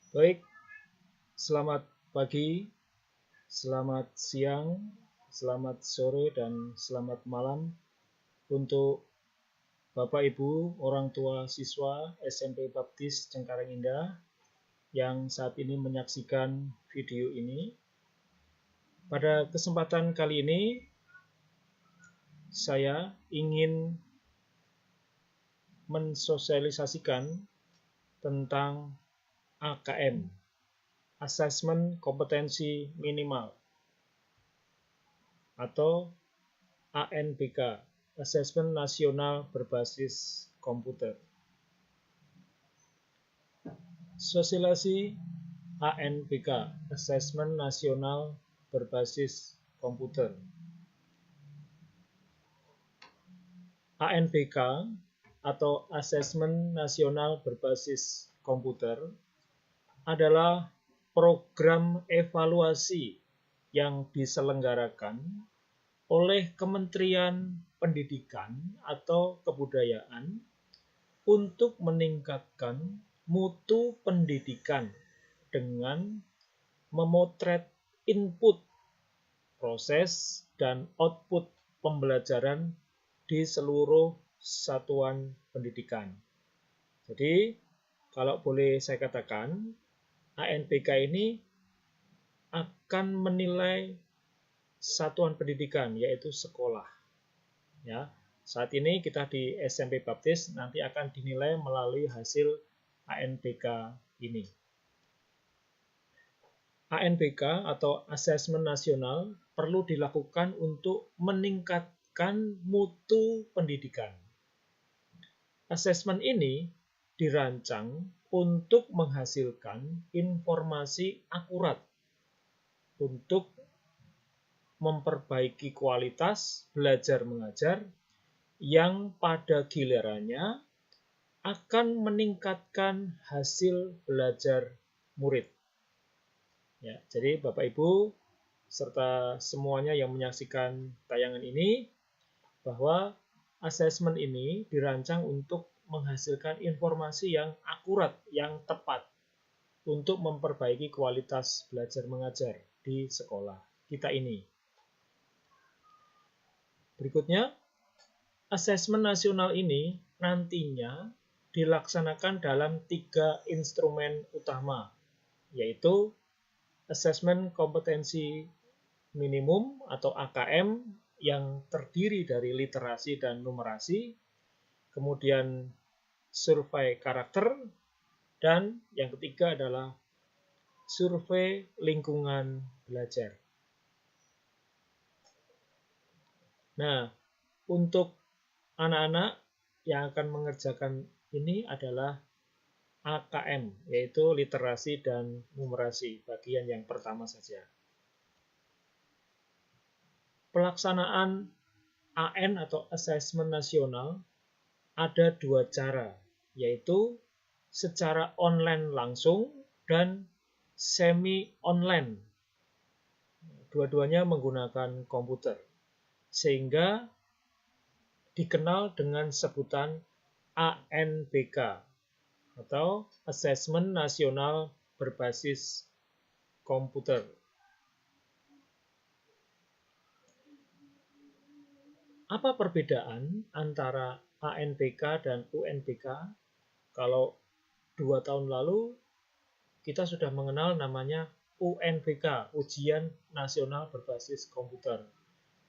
Baik, selamat pagi, selamat siang, selamat sore, dan selamat malam untuk Bapak Ibu, orang tua siswa SMP Baptis Cengkareng Indah yang saat ini menyaksikan video ini. Pada kesempatan kali ini, saya ingin mensosialisasikan tentang AKM, Asesmen Kompetensi Minimal, atau ANBK, Asesmen Nasional Berbasis Komputer. Sosialisasi ANBK, Asesmen Nasional Berbasis Komputer. ANBK atau Asesmen Nasional Berbasis Komputer adalah program evaluasi yang diselenggarakan oleh Kementerian Pendidikan atau Kebudayaan untuk meningkatkan mutu pendidikan dengan memotret input, proses, dan output pembelajaran di seluruh satuan pendidikan. Jadi, kalau boleh saya katakan, ANBK ini akan menilai satuan pendidikan, yaitu sekolah. Ya, saat ini kita di SMP Baptis nanti akan dinilai melalui hasil ANBK ini. ANBK atau Asesmen Nasional perlu dilakukan untuk meningkatkan mutu pendidikan. Asesmen ini dirancang untuk menghasilkan informasi akurat untuk memperbaiki kualitas belajar mengajar yang pada gilirannya akan meningkatkan hasil belajar murid. Ya, jadi Bapak Ibu serta semuanya yang menyaksikan tayangan ini, bahwa asesmen ini dirancang untuk menghasilkan informasi yang akurat, yang tepat untuk memperbaiki kualitas belajar mengajar di sekolah kita ini. Berikutnya, asesmen nasional ini nantinya dilaksanakan dalam 3 instrumen utama, yaitu asesmen kompetensi minimum atau AKM yang terdiri dari literasi dan numerasi, kemudian survei karakter, dan yang ketiga adalah survei lingkungan belajar. Nah, untuk anak-anak yang akan mengerjakan ini adalah AKM, yaitu literasi dan numerasi, bagian yang pertama saja. Pelaksanaan AN atau Asesmen Nasional ada 2 cara, yaitu secara online langsung dan semi-online. Dua-duanya menggunakan komputer, sehingga dikenal dengan sebutan ANBK atau Asesmen Nasional Berbasis Komputer. Apa perbedaan antara ANBK dan UNBK? Kalau 2 tahun lalu kita sudah mengenal namanya UNBK, Ujian Nasional Berbasis Komputer.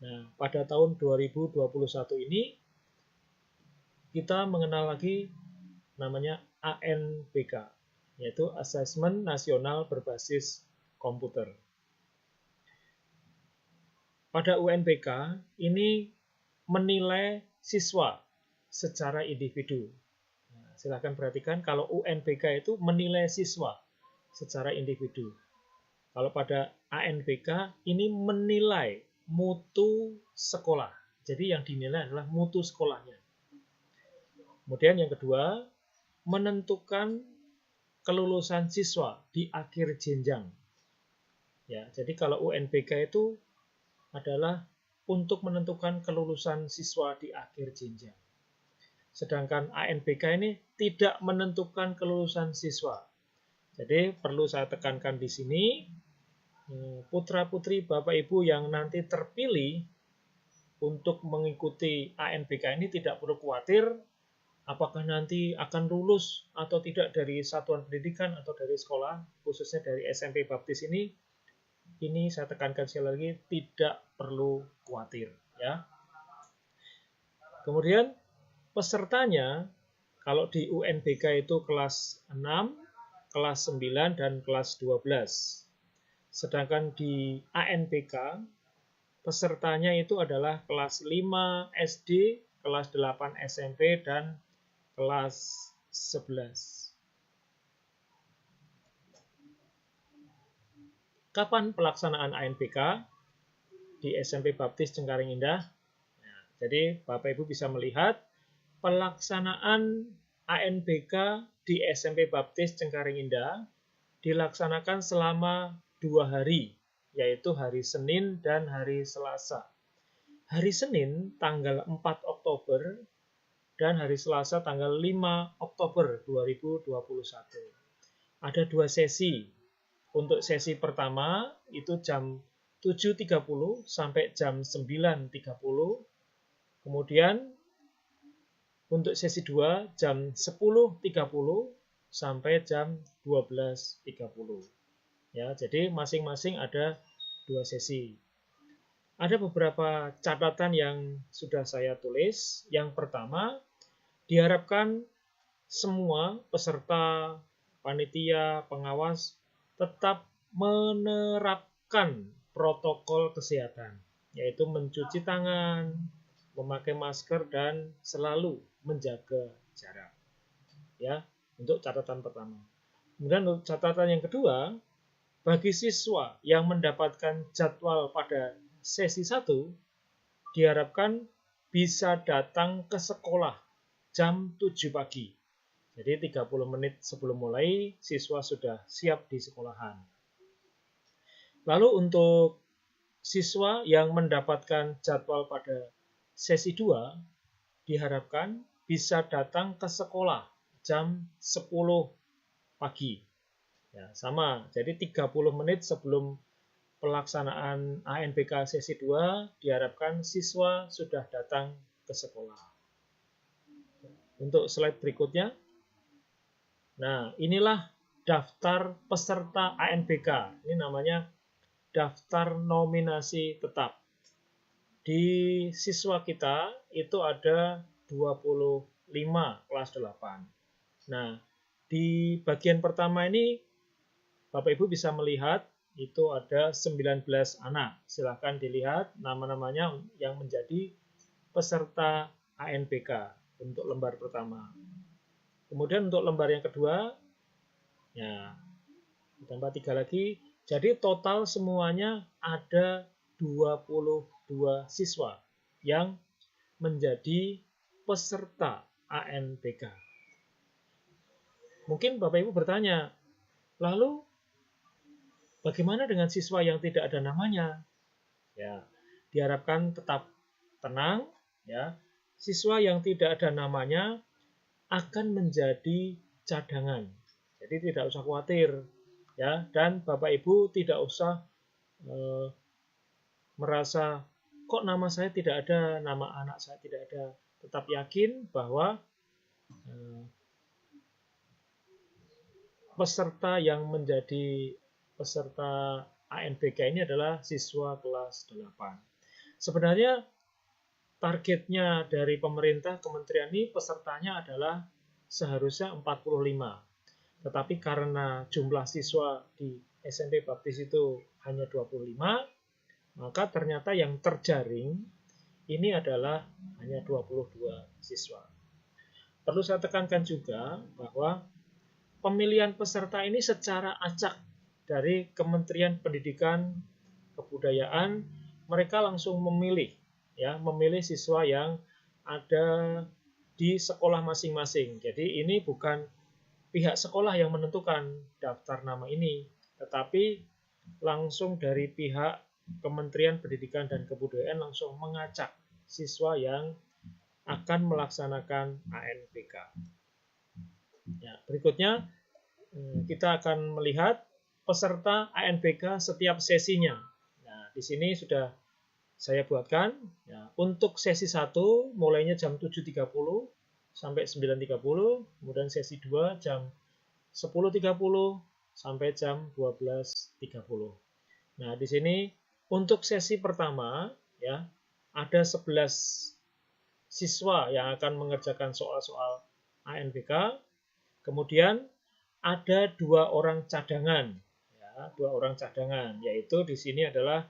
Nah, pada tahun 2021 ini kita mengenal lagi namanya ANBK, yaitu Asesmen Nasional Berbasis Komputer. Pada UNBK ini menilai siswa secara individu. Nah, silakan perhatikan, kalau UNBK itu menilai siswa secara individu. Kalau pada ANBK ini menilai mutu sekolah. Jadi yang dinilai adalah mutu sekolahnya. Kemudian yang kedua, menentukan kelulusan siswa di akhir jenjang. Ya, jadi kalau UNBK itu adalah untuk menentukan kelulusan siswa di akhir jenjang. Sedangkan ANBK ini tidak menentukan kelulusan siswa. Jadi perlu saya tekankan di sini, putra-putri Bapak Ibu yang nanti terpilih untuk mengikuti ANBK ini tidak perlu khawatir apakah nanti akan lulus atau tidak dari satuan pendidikan atau dari sekolah, khususnya dari SMP Baptis ini saya tekankan sekali lagi, tidak perlu khawatir. Ya. Kemudian pesertanya, kalau di UNBK itu kelas 6, kelas 9, dan kelas 12. Sedangkan di ANBK, pesertanya itu adalah kelas 5 SD, kelas 8 SMP, dan kelas 11. Kapan pelaksanaan ANBK di SMP Baptis Cengkareng Indah? Nah, jadi Bapak Ibu bisa melihat pelaksanaan ANBK di SMP Baptis Cengkareng Indah dilaksanakan selama 2 hari, yaitu hari Senin dan hari Selasa. Hari Senin tanggal 4 Oktober dan hari Selasa tanggal 5 Oktober 2021. Ada 2 sesi. Untuk sesi pertama itu jam 7.30 sampai jam 9.30. Kemudian untuk sesi 2 jam 10.30 sampai jam 12.30. Ya, jadi masing-masing ada 2 sesi. Ada beberapa catatan yang sudah saya tulis. Yang pertama, diharapkan semua peserta, panitia, pengawas tetap menerapkan protokol kesehatan, yaitu mencuci tangan, memakai masker, dan selalu menjaga jarak. Ya, untuk catatan pertama. Kemudian untuk catatan yang kedua, bagi siswa yang mendapatkan jadwal pada sesi 1, diharapkan bisa datang ke sekolah jam 7 pagi. Jadi 30 menit sebelum mulai, siswa sudah siap di sekolahan. Lalu untuk siswa yang mendapatkan jadwal pada sesi 2, diharapkan bisa datang ke sekolah jam 10 pagi. Ya, sama, jadi 30 menit sebelum pelaksanaan ANBK sesi 2, diharapkan siswa sudah datang ke sekolah. Untuk slide berikutnya, nah inilah daftar peserta ANBK. Ini namanya daftar nominasi tetap. Di siswa kita itu ada 25 kelas 8. Nah, di bagian pertama ini Bapak Ibu bisa melihat itu ada 19 anak. Silahkan dilihat nama-namanya yang menjadi peserta ANBK untuk lembar pertama. Kemudian untuk lembar yang kedua, ya ditambah 3 lagi. Jadi total semuanya ada 22 siswa yang menjadi peserta ANBK. Mungkin Bapak Ibu bertanya, lalu bagaimana dengan siswa yang tidak ada namanya? Ya, diharapkan tetap tenang, ya. Siswa yang tidak ada namanya akan menjadi cadangan. Jadi tidak usah khawatir, ya. Dan Bapak Ibu tidak usah merasa kok nama saya tidak ada, nama anak saya tidak ada. Tetap yakin bahwa peserta yang menjadi peserta ANBK ini adalah siswa kelas 8. Sebenarnya targetnya dari pemerintah kementerian ini pesertanya adalah seharusnya 45. Tetapi karena jumlah siswa di SMP Baptis itu hanya 25, maka ternyata yang terjaring ini adalah hanya 22 siswa. Perlu saya tekankan juga bahwa pemilihan peserta ini secara acak dari Kementerian Pendidikan Kebudayaan, mereka langsung memilih siswa yang ada di sekolah masing-masing. Jadi ini bukan pihak sekolah yang menentukan daftar nama ini, tetapi langsung dari pihak Kementerian Pendidikan dan Kebudayaan langsung mengacak siswa yang akan melaksanakan ANBK. Ya, berikutnya kita akan melihat peserta ANBK setiap sesinya. Nah, di sini sudah saya buatkan. Ya, untuk sesi 1 mulainya jam 7.30 sampai 9.30, kemudian sesi 2 jam 10.30 sampai jam 12.30. Nah, di sini untuk sesi pertama ya ada 11 siswa yang akan mengerjakan soal-soal ANBK. Kemudian ada 2 orang cadangan, ya, 2 orang cadangan, yaitu di sini adalah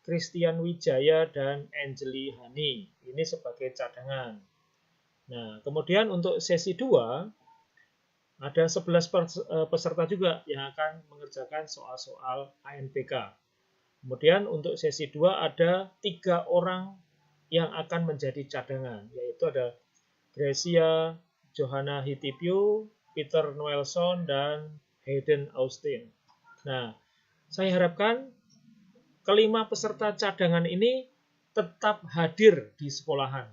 Christian Wijaya dan Angeli Hani. Ini sebagai cadangan. Nah, kemudian untuk sesi 2 ada 11 peserta juga yang akan mengerjakan soal-soal ANBK. Kemudian untuk sesi 2 ada 3 orang yang akan menjadi cadangan, yaitu ada Gracia Johanna Hitipio, Peter Noelson, dan Hayden Austin. Nah, saya harapkan kelima peserta cadangan ini tetap hadir di sekolahan,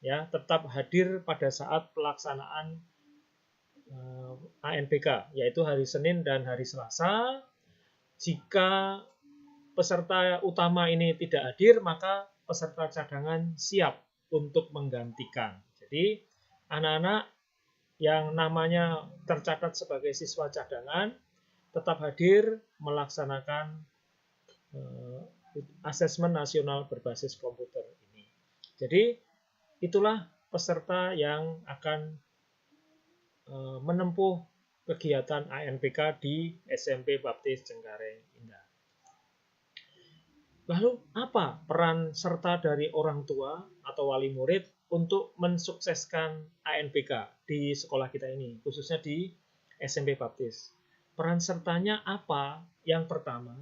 ya, tetap hadir pada saat pelaksanaan ANBK, yaitu hari Senin dan hari Selasa. Jika peserta utama ini tidak hadir, maka peserta cadangan siap untuk menggantikan. Jadi, anak-anak yang namanya tercatat sebagai siswa cadangan tetap hadir melaksanakan asesmen nasional berbasis komputer ini. Jadi itulah peserta yang akan menempuh kegiatan ANBK di SMP Baptis Cengkareng Indah. Lalu apa peran serta dari orang tua atau wali murid untuk mensukseskan ANPK di sekolah kita ini, khususnya di SMP Baptis? Peran sertanya apa? Yang pertama,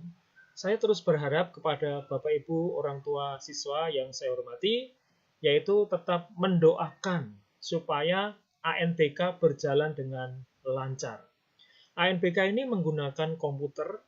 saya terus berharap kepada Bapak Ibu orang tua siswa yang saya hormati, yaitu tetap mendoakan supaya ANPK berjalan dengan lancar. ANPK ini menggunakan komputer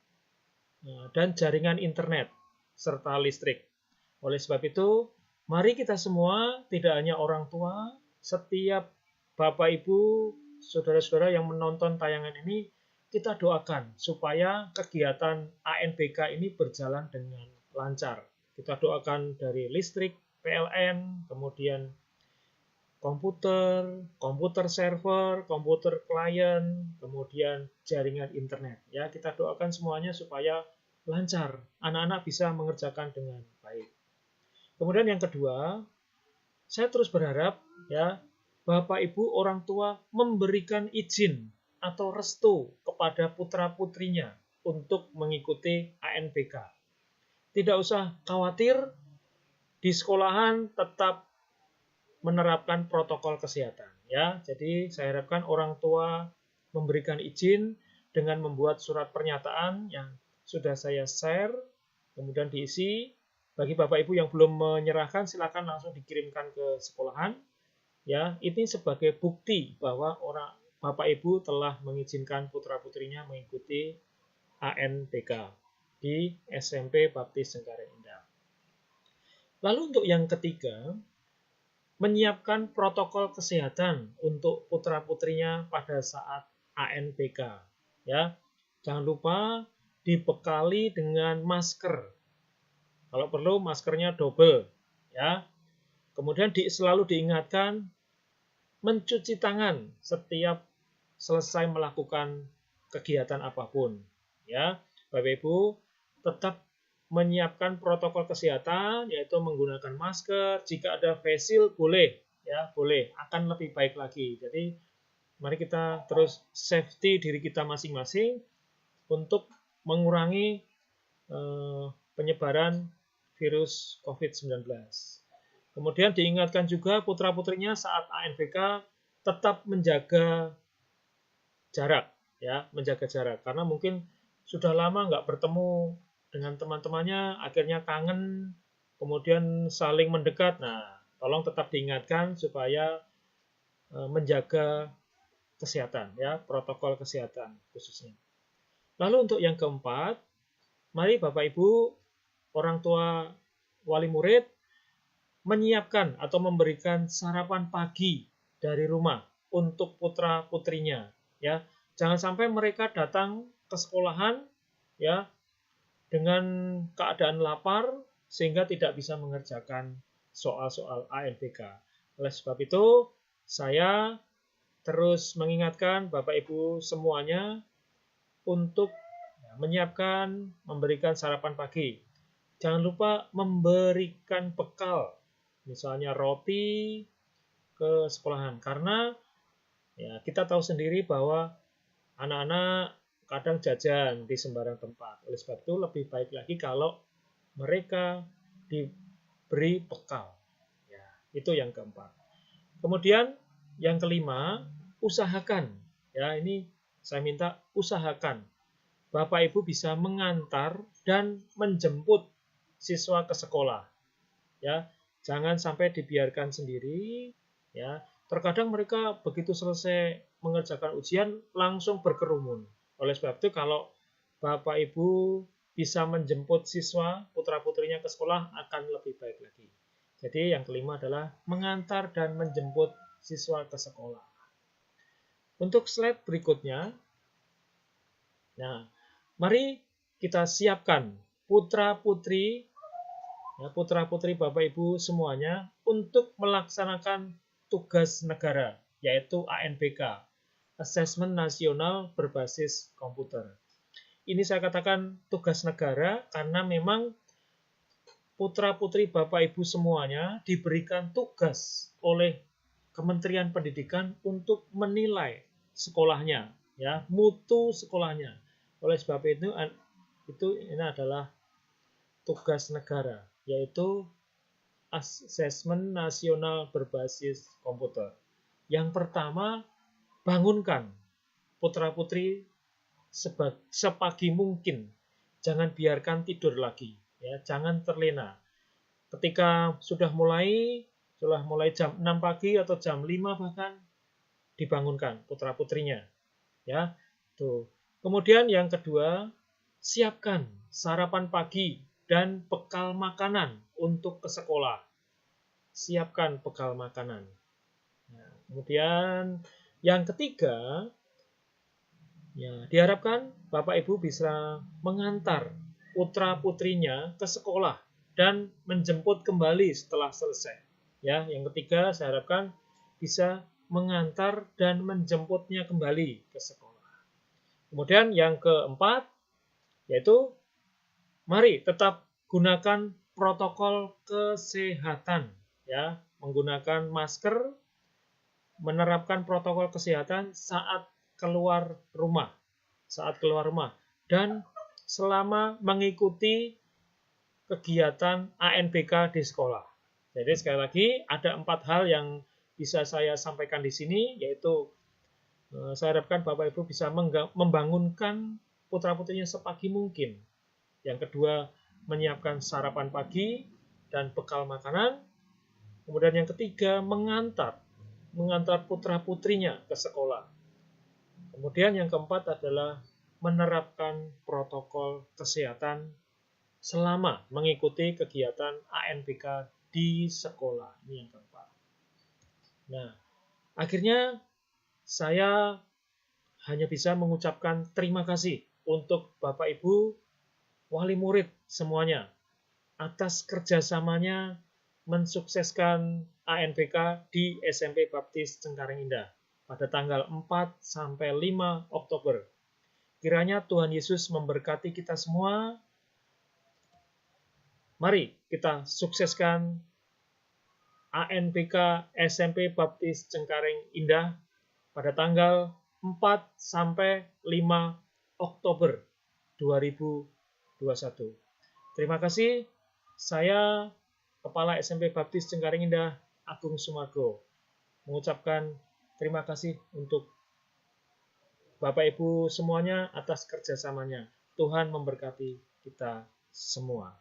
dan jaringan internet serta listrik. Oleh sebab itu, mari kita semua, tidak hanya orang tua, setiap Bapak Ibu, saudara-saudara yang menonton tayangan ini, kita doakan supaya kegiatan ANPK ini berjalan dengan lancar. Kita doakan dari listrik, PLN, kemudian komputer server, komputer klien, kemudian jaringan internet. Ya, kita doakan semuanya supaya lancar, anak-anak bisa mengerjakan dengan baik. Kemudian yang kedua, saya terus berharap ya Bapak Ibu orang tua memberikan izin atau restu kepada putra-putrinya untuk mengikuti ANPK. Tidak usah khawatir, di sekolahan tetap menerapkan protokol kesehatan ya. Jadi saya harapkan orang tua memberikan izin dengan membuat surat pernyataan yang sudah saya share, kemudian diisi. Bagi Bapak Ibu yang belum menyerahkan, silakan langsung dikirimkan ke sekolahan. Ya, ini sebagai bukti bahwa orang Bapak Ibu telah mengizinkan putra-putrinya mengikuti ANPK di SMP Baptis Cengkareng Indah. Lalu untuk yang ketiga, menyiapkan protokol kesehatan untuk putra-putrinya pada saat ANPK. Ya, jangan lupa dibekali dengan masker. Kalau perlu maskernya double, ya. Kemudian selalu diingatkan mencuci tangan setiap selesai melakukan kegiatan apapun, ya. Bapak Ibu tetap menyiapkan protokol kesehatan, yaitu menggunakan masker. Jika ada face shield boleh, ya boleh, akan lebih baik lagi. Jadi mari kita terus safety diri kita masing-masing untuk mengurangi penyebaran virus COVID-19. Kemudian diingatkan juga putra-putrinya saat ANPK tetap menjaga jarak, ya menjaga jarak, karena mungkin sudah lama nggak bertemu dengan teman-temannya, akhirnya kangen, kemudian saling mendekat. Nah, tolong tetap diingatkan supaya menjaga kesehatan, ya protokol kesehatan khususnya. Lalu untuk yang keempat, mari Bapak Ibu, orang tua wali murid, menyiapkan atau memberikan sarapan pagi dari rumah untuk putra-putrinya. Ya, jangan sampai mereka datang ke sekolahan ya dengan keadaan lapar sehingga tidak bisa mengerjakan soal-soal ANPK. Oleh sebab itu, saya terus mengingatkan Bapak Ibu semuanya untuk menyiapkan, memberikan sarapan pagi. Jangan lupa memberikan bekal, misalnya roti ke sekolahan. Karena ya kita tahu sendiri bahwa anak-anak kadang jajan di sembarang tempat. Oleh sebab itu lebih baik lagi kalau mereka diberi bekal. Ya, itu yang keempat. Kemudian yang kelima, usahakan. Ya, ini saya minta usahakan Bapak Ibu bisa mengantar dan menjemput siswa ke sekolah. Ya, jangan sampai dibiarkan sendiri. Ya, terkadang mereka begitu selesai mengerjakan ujian langsung berkerumun. Oleh sebab itu kalau Bapak Ibu bisa menjemput siswa putra-putrinya ke sekolah akan lebih baik lagi. Jadi yang kelima adalah mengantar dan menjemput siswa ke sekolah. Untuk slide berikutnya, nah, mari kita siapkan putra-putri Bapak Ibu semuanya untuk melaksanakan tugas negara, yaitu ANPK, Asesmen Nasional Berbasis Komputer. Ini saya katakan tugas negara karena memang putra-putri Bapak Ibu semuanya diberikan tugas oleh Kementerian Pendidikan untuk menilai sekolahnya, ya, mutu sekolahnya. Oleh sebab itu ini adalah tugas negara, yaitu asesmen nasional berbasis komputer. Yang pertama, bangunkan putra-putri sepagi mungkin. Jangan biarkan tidur lagi, ya, jangan terlena. Ketika sudah mulai jam 6 pagi atau jam 5 bahkan dibangunkan putra-putrinya, ya. Tuh. Kemudian yang kedua, siapkan sarapan pagi dan bekal makanan untuk ke sekolah. Siapkan bekal makanan. Nah, kemudian yang ketiga, ya, diharapkan Bapak Ibu bisa mengantar putra-putrinya ke sekolah dan menjemput kembali setelah selesai. Ya, yang ketiga saya harapkan bisa mengantar dan menjemputnya kembali ke sekolah. Kemudian yang keempat, yaitu mari tetap gunakan protokol kesehatan, ya, menggunakan masker, menerapkan protokol kesehatan saat keluar rumah, dan selama mengikuti kegiatan ANBK di sekolah. Jadi sekali lagi ada 4 hal yang bisa saya sampaikan di sini, yaitu saya harapkan Bapak Ibu bisa membangunkan putra-putrinya sepagi mungkin. Yang kedua, menyiapkan sarapan pagi dan bekal makanan. Kemudian yang ketiga, mengantar putra-putrinya ke sekolah. Kemudian yang keempat adalah menerapkan protokol kesehatan selama mengikuti kegiatan ANBK di sekolah. Ini yang keempat. Nah, akhirnya saya hanya bisa mengucapkan terima kasih untuk Bapak Ibu wali murid semuanya atas kerjasamanya mensukseskan ANBK di SMP Baptis Cengkareng Indah pada tanggal 4 sampai 5 Oktober. Kiranya Tuhan Yesus memberkati kita semua. Mari kita sukseskan ANBK SMP Baptis Cengkareng Indah pada tanggal 4 sampai 5 Oktober 2021. Terima kasih. Saya Kepala SMP Baptis Cengkareng Indah Agung Sumargo mengucapkan terima kasih untuk Bapak Ibu semuanya atas kerjasamanya. Tuhan memberkati kita semua.